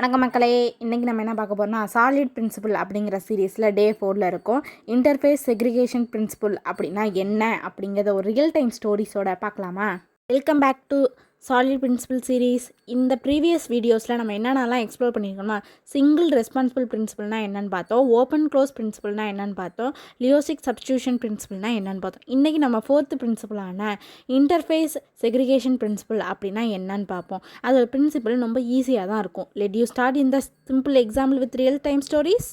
வணக்கம் மக்களே, இன்றைக்கி நம்ம என்ன பார்க்க போகிறோம்னா சாலிட் பிரின்சிபல் அப்படிங்கிற சீரீஸில் டே 4 இருக்கும். இன்டர்ஃபேஸ் செக்ரிகேஷன் பிரின்சிபல் அப்படின்னா என்ன அப்படிங்கிறத ஒரு ரியல் டைம் ஸ்டோரிஸோட பார்க்கலாமா? Welcome back to solid principle series. இந்த ப்ரீவியஸ் வீடியோஸில் நம்ம என்னென்னலாம் எக்ஸ்ப்ளோர் பண்ணியிருக்கோம்னா சிங்கிள் ரெஸ்பான்சிபிள் பிரின்சிபல்னால் என்னென்னு பார்த்தோம், ஓப்பன் க்ளோஸ் பிரின்சிபல்னால் என்னென்னு பார்த்தோம், லியோசிக் சப்ஸ்டியூஷன் பிரின்சிபல்னால் என்னென்னு பார்த்தோம். இன்றைக்கி நம்ம 4th பிரின்சிபலான இன்டர்ஃபேஸ் செக்ரிகேஷன் பிரின்சிபல் அப்படின்னா என்னன்னு பார்ப்போம். அதோட பிரின்சிபல் ரொம்ப ஈஸியாக தான் இருக்கும். Let you start in the simple example with real time stories.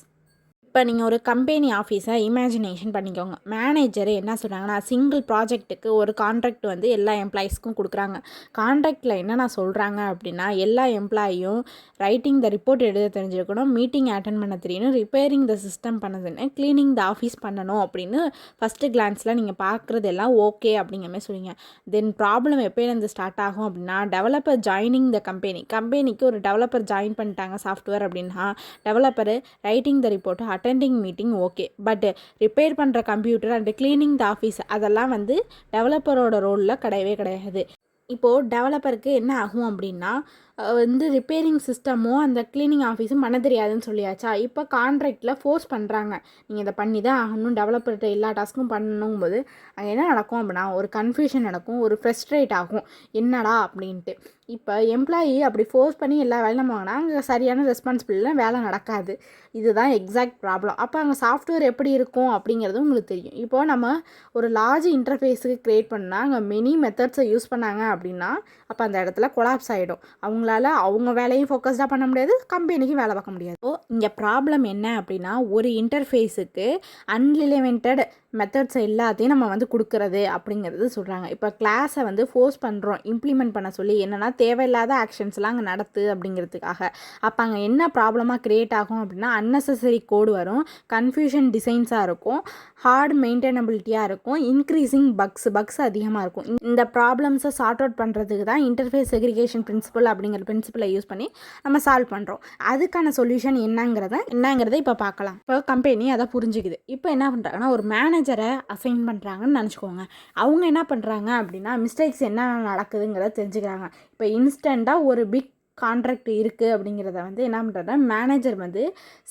இப்போ நீங்கள் ஒரு கம்பெனி ஆஃபீஸை இமேஜினேஷன் பண்ணிக்கோங்க. மேனேஜர் என்ன சொல்கிறாங்கன்னா சிங்கிள் ப்ராஜெக்ட்டுக்கு ஒரு கான்ட்ராக்ட் வந்து எல்லா எம்ப்ளாயீஸ்க்கும் கொடுக்குறாங்க. கான்ட்ராக்டில் என்னென்ன சொல்கிறாங்க அப்படின்னா எல்லா எம்ப்ளாயும் ரைட்டிங் த ரிப்போர்ட் எழுத தெரிஞ்சிருக்கணும், மீட்டிங் அட்டன் பண்ண தெரியணும், ரிப்பேரிங் த சிஸ்டம் பண்ணதுன்னு, க்ளீனிங் த ஆஃபீஸ் பண்ணணும் அப்படின்னு ஃபஸ்ட்டு கிளான்ஸில் நீங்கள் பார்க்குறது எல்லாம் ஓகே அப்படிங்கிற மாதிரி சொல்லுவீங்க. தென் ப்ராப்ளம் எப்போயிலேருந்து ஸ்டார்ட் ஆகும் அப்படின்னா டெவலப்பர் ஜாயினிங் த கம்பெனிக்கு ஒரு டெவலப்பர் ஜாயின் பண்ணிட்டாங்க சாஃப்ட்வேர் அப்படின்னா developer writing the report attending meeting okay, but repair பண்ணுற computer and cleaning the office அதெல்லாம் வந்து டெவலப்பரோட ரோலில் கிடையாது. இப்போது டெவலப்பருக்கு என்ன ஆகும் அப்படின்னா வந்து ரிப்பேரிங் சிஸ்டமோ அந்த க்ளீனிங் ஆஃபீஸும் பண்ண தெரியாதுன்னு சொல்லியாச்சா. இப்போ கான்ட்ராக்டில் ஃபோர்ஸ் பண்ணுறாங்க, நீங்கள் இதை பண்ணி தான் ஆகணும், டெவலப்பர்கிட்ட எல்லா டாஸ்க்கும் பண்ணணும் போது அங்கே என்ன நடக்கும் அப்படின்னா ஒரு கன்ஃபியூஷன் நடக்கும், ஒரு ஃப்ரஸ்ட்ரேட் ஆகும் என்னடா அப்படின்ட்டு. இப்போ எம்ப்ளாயி அப்படி ஃபோர்ஸ் பண்ணி எல்லா வேலையும் வாங்கினா அங்கே சரியான ரெஸ்பான்சிபிலிட்டியில் வேலை நடக்காது. இதுதான் எக்ஸாக்ட் ப்ராப்ளம். அப்போ அங்கே சாஃப்ட்வேர் எப்படி இருக்கும் அப்படிங்கிறது உங்களுக்கு தெரியும். இப்போது நம்ம ஒரு லார்ஜ் இன்டர்ஃபேஸுக்கு க்ரியேட் பண்ணால் அங்கே மெனி மெத்தட்ஸை யூஸ் பண்ணாங்க அப்படின்னா அப்போ அந்த இடத்துல கொலாப்ஸ் ஆகிடும். அவங்க வேலையும் ஃபோக்கஸ்டாக பண்ண முடியாது, கம்பெனிக்கு வேலை பார்க்க முடியாது. ஸோ இங்கே ப்ராப்ளம் என்ன அப்படின்னா ஒரு இன்டர்ஃபேஸுக்கு அன்லிமிட்டட் மெத்தட்ஸ் எல்லாத்தையும் நம்ம வந்து கொடுக்குறது அப்படிங்கிறது சொல்கிறாங்க. இப்போ கிளாஸை வந்து ஃபோர்ஸ் பண்ணுறோம் இம்ப்ளிமெண்ட் பண்ண சொல்லி, என்னென்னா தேவையில்லாத ஆக்ஷன்ஸ்லாம் அங்கே நடத்து அப்படிங்கிறதுக்காக. அப்போ அங்கே என்ன ப்ராப்ளமாக க்ரியேட் ஆகும் அப்படின்னா அன்னெசரி கோடு வரும், கன்ஃபியூஷன் டிசைன்ஸாக இருக்கும், ஹார்ட் மெயின்டெனபிலிட்டியாக இருக்கும், இன்க்ரீஸிங் பக்ஸ் அதிகமாக இருக்கும். இந்த ப்ராப்ளம்ஸை சார்ட் அவுட் பண்ணுறதுக்கு தான் இன்டர்ஃபேஸ் செக்ரிகேஷன் பிரின்சிபல் அப்படிங்கிற பிரின்சிபலை யூஸ் பண்ணி நம்ம சால்வ் பண்ணுறோம். அதுக்கான சொல்யூஷன் என்னங்கிறத இப்போ பார்க்கலாம். இப்போ கம்பெனி அதை புரிஞ்சுக்குது. இப்போ என்ன பண்ணுறாங்கன்னா ஒரு மேனேஜரை அசைன் பண்ணுறாங்கன்னு நினச்சிக்கோங்க. அவங்க என்ன பண்ணுறாங்க அப்படின்னா மிஸ்டேக்ஸ் என்ன நடக்குதுங்கிறத தெரிஞ்சுக்கிறாங்க. இப்போ இன்ஸ்டண்ட்டாக ஒரு பிக் கான்ட்ராக்ட் இருக்குது அப்படிங்கிறத வந்து என்ன பண்ணுறதுனா மேனேஜர் வந்து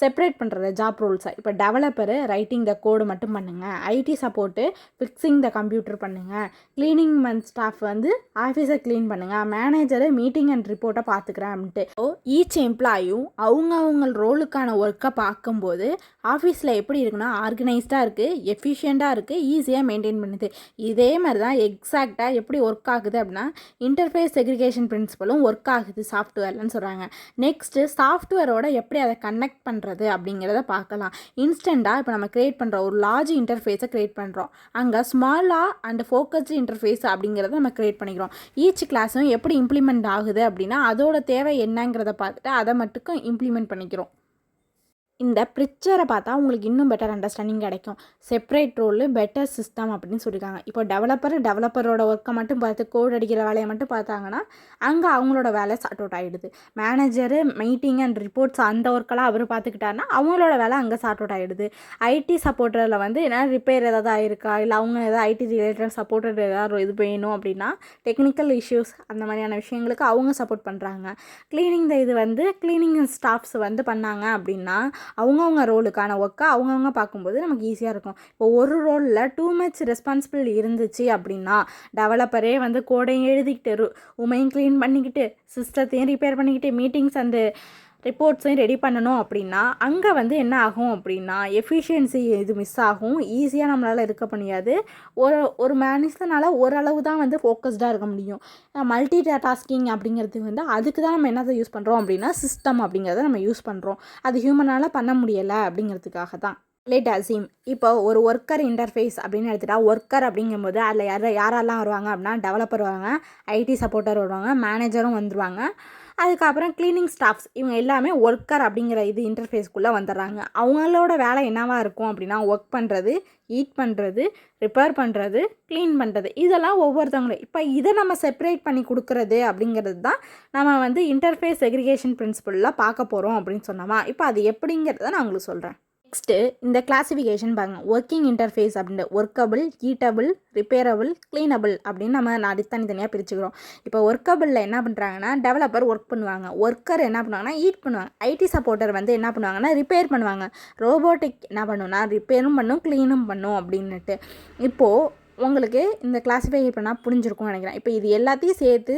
செப்பரேட் பண்ணுறது ஜாப் ரோல்ஸை. இப்போ டெவலப்பரு ரைட்டிங் த கோடு மட்டும் பண்ணுங்கள், IT support fixing the computer பண்ணுங்கள், க்ளீனிங் ஸ்டாஃப் வந்து ஆஃபீஸை க்ளீன் பண்ணுங்கள், மேனேஜரு மீட்டிங் அண்ட் ரிப்போர்ட்டை பார்த்துக்கிறேன் அப்படின்ட்டு. ஸோ ஈச் எம்ப்ளாயும் அவங்க ரோலுக்கான ஒர்க்கை பார்க்கும்போது ஆஃபீஸில் எப்படி இருக்குன்னா ஆர்கனைஸ்டாக இருக்குது, எஃபிஷியண்ட்டாக இருக்குது, ஈஸியாக மெயின்டைன் பண்ணுது. இதே மாதிரி தான் எக்ஸாக்டாக எப்படி ஒர்க் ஆகுது அப்படின்னா இன்டர்ஃபேஸ் செக்ரிகேஷன் பிரின்சிபலும் ஒர்க் ஆகுது சாஃப்ட்வேர்லன்னு சொல்கிறாங்க. நெக்ஸ்ட்டு சாஃப்ட்வேரோட எப்படி அதை கனெக்ட் பண்ணுறது அப்படிங்கிறத பார்க்கலாம். இன்ஸ்டண்ட்டாக இப்போ நம்ம க்ரியேட் பண்ணுற ஒரு லார்ஜ் இன்டர்ஃபேஸை க்ரியேட் பண்ணுறோம், அங்கே ஸ்மாலாக அண்ட் ஃபோக்கஸ்டு இன்டர்ஃபேஸ் அப்படிங்கிறத நம்ம க்ரியேட் பண்ணிக்கிறோம். ஈச் கிளாஸும் எப்படி இம்ப்ளிமெண்ட் ஆகுது அப்படின்னா அதோட தேவை என்னங்கிறத பார்த்துட்டு அதை மட்டும் இம்ப்ளிமெண்ட் பண்ணிக்கிறோம். இந்த பிக்சரை பார்த்தா உங்களுக்கு இன்னும் பெட்டர் அண்டர்ஸ்டாண்டிங் கிடைக்கும். செப்பரேட் ரோலு பெட்டர் சிஸ்டம் அப்படின்னு சொல்லியிருக்காங்க. இப்போ டெவலப்பரோட ஒர்க்கை மட்டும் பார்த்து கோட் அடிக்கிற வேலையை மட்டும் பார்த்தாங்கன்னா அங்கே அவங்களோட வேலை சார்ட் அவுட் ஆகிடுது. மேனேஜரு மீட்டிங் அண்ட் ரிப்போர்ட்ஸ் அந்த ஒர்க்கெல்லாம் அவர் பார்த்துக்கிட்டாருன்னா அவங்களோட வேலை அங்கே சார்ட் அவுட் ஆகிடுது. ஐடி சப்போர்ட்டரில் வந்து என்ன ரிப்பேர் ஏதாவது ஆயிருக்கா, இல்லை அவங்க ஏதாவது ஐடி ரிலேட்டட் சப்போர்ட்டர் ஏதாவது இது வேணும் அப்படின்னா டெக்னிக்கல் இஷ்யூஸ் அந்த மாதிரியான விஷயங்களுக்கு அவங்க சப்போர்ட் பண்ணுறாங்க. க்ளீனிங் ஸ்டாஃப்ஸ் வந்து பண்ணாங்க அப்படின்னா அவங்கவுங்க ரோலுக்கான ஒர்க்கை அவங்கவுங்க பார்க்கும்போது நமக்கு ஈஸியாக இருக்கும். இப்போ ஒரு ரோலில் டூ மச் ரெஸ்பான்சிபிள் இருந்துச்சு அப்படின்னா டெவலப்பரே வந்து கோடையும் எழுதிக்கிட்டு உமையும் க்ளீன் பண்ணிக்கிட்டு சிஸ்டத்தையும் ரிப்பேர் பண்ணிக்கிட்டு மீட்டிங்ஸ் அண்டு ரிப்போர்ட்ஸையும் ரெடி பண்ணணும் அப்படின்னா அங்கே வந்து என்ன ஆகும் அப்படின்னா எஃபிஷியன்சி இது மிஸ் ஆகும், ஈஸியாக நம்மளால் இருக்க முடியாது. ஒரு மேனேஜர்னால ஓரளவு தான் வந்து ஃபோக்கஸ்டாக இருக்க முடியும். மல்டி டாஸ்கிங் அப்படிங்கிறதுக்கு வந்து அதுக்கு தான் நம்ம என்னதை யூஸ் பண்ணுறோம் அப்படின்னா சிஸ்டம் அப்படிங்கிறத நம்ம யூஸ் பண்ணுறோம். அது ஹியூமனால் பண்ண முடியலை அப்படிங்கிறதுக்காக தான். லெட் அசீம் இப்போ ஒரு ஒர்க்கர் இன்டர்ஃபேஸ் அப்படின்னு எடுத்துகிட்டா ஒர்க்கர் அப்படிங்கும்போது அதில் யாரெல்லாம் வருவாங்க அப்படின்னா டெவலப்பர் வருவாங்க, ஐடி சப்போர்ட்டர் வருவாங்க, மேனேஜரும் வந்துடுவாங்க, அதுக்கப்புறம் க்ளீனிங் ஸ்டாஃப்ஸ் இவங்க எல்லாமே ஒர்க்கர் அப்படிங்கிற இது இன்டர்ஃபேஸ்க்குள்ளே வந்துடுறாங்க. அவங்களோட வேலை என்னவாக இருக்கும் அப்படின்னா ஒர்க் பண்ணுறது, ஈட் பண்ணுறது, ரிப்பேர் பண்ணுறது, க்ளீன் பண்ணுறது, இதெல்லாம் ஒவ்வொருத்தவங்களும். இப்போ இதை நம்ம செப்பரேட் பண்ணி கொடுக்குறது அப்படிங்கிறது தான் நம்ம வந்து இன்டர்ஃபேஸ் செக்ரிகேஷன் பிரின்சிபலில் பார்க்க போகிறோம் அப்படின்னு சொன்னோமா. இப்போ அது எப்படிங்கிறத நான் உங்களுக்கு சொல்கிறேன். நெக்ஸ்ட்டு இந்த கிளாசிஃபிகேஷன் பாருங்க, ஒர்க்கிங் இன்டர்ஃபேஸ் அப்படின்ற ஒர்க்கபிள், ஈட்டபிள், ரிப்பேரபிள், க்ளீனபிள் அப்படின்னு நம்ம தனித்தனியாக பிரிச்சுக்கிறோம். இப்போ ஒர்க்கபிளில் என்ன பண்ணுறாங்கன்னா டெவலப்பர் ஒர்க் பண்ணுவாங்க, ஒர்க்கர் என்ன பண்ணுவாங்கன்னா ஈட் பண்ணுவாங்க, ஐடி சப்போர்ட்டர் வந்து என்ன பண்ணுவாங்கன்னா ரிப்பேர் பண்ணுவாங்க, ரோபோட்டிக் என்ன பண்ணுன்னா ரிப்பேரும் பண்ணும் க்ளீனும் பண்ணும் அப்படின்னுட்டு. இப்போது உங்களுக்கு இந்த கிளாஸிஃபை பண்ணால் புரிஞ்சிருக்கும்னு நினைக்கிறேன். இப்போ இது எல்லாத்தையும் சேர்த்து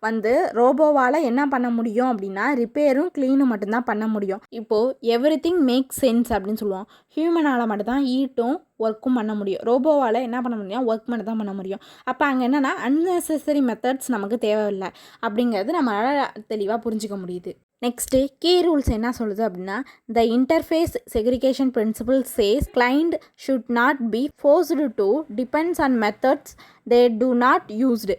வந்து ரோபோவால் என்ன பண்ண முடியும் அப்படின்னா ரிப்பேரும் க்ளீனும் மட்டும்தான் பண்ண முடியும். இப்போது எவ்ரிதிங் மேக் சென்ஸ் அப்படின்னு சொல்லுவோம். ஹியூமனால் மட்டும்தான் ஈட்டும் ஒர்க்கும் பண்ண முடியும், ரோபோவால் என்ன பண்ண முடியும், ஒர்க் மட்டும் தான் பண்ண முடியும். அப்போ அங்கே என்னென்னா அன்னெசரி மெத்தட்ஸ் நமக்கு தேவையில்லை அப்படிங்கிறது நம்மளால் தெளிவாக புரிஞ்சிக்க முடியுது. நெக்ஸ்ட்டு கீ ரூல்ஸ் என்ன சொல்லுது அப்படின்னா, the interface segregation principle says client should not be forced to depends on methods they do not used.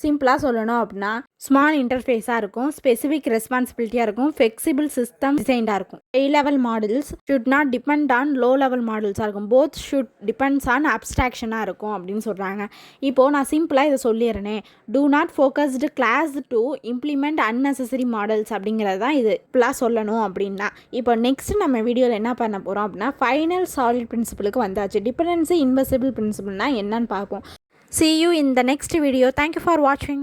சிம்பிளாக சொல்லணும் அப்படின்னா ஸ்மால் இன்டர்ஃபேஸாக இருக்கும், ஸ்பெசிஃபிக் ரெஸ்பான்சிபிலிட்டியாக இருக்கும், ஃப்ளெக்சிபிள் சிஸ்டம் டிசைன்டாக இருக்கும். High level modules should not depend on low level மாடல்ஸாக இருக்கும், both should depends on அப்ஸ்ட்ராக்ஷனாக இருக்கும் அப்படின்னு சொல்கிறாங்க. இப்போது நான் சிம்பிளாக இதை சொல்லிடுறேனே, do not focused class to implement unnecessary modules அப்படிங்கிறது தான் இது இப்போலாம் சொல்லணும் அப்படின்னா. இப்போ நெக்ஸ்ட் நம்ம வீடியோவில் என்ன பண்ண போகிறோம் அப்படின்னா ஃபைனல் சாலிட் பிரின்சிபலுக்கு வந்தாச்சு. டிபெண்டன்சி இன்வெர்சிபிள் பிரின்சிபல்னால் என்னன்னு பார்ப்போம். See you in the next video. Thank you for watching.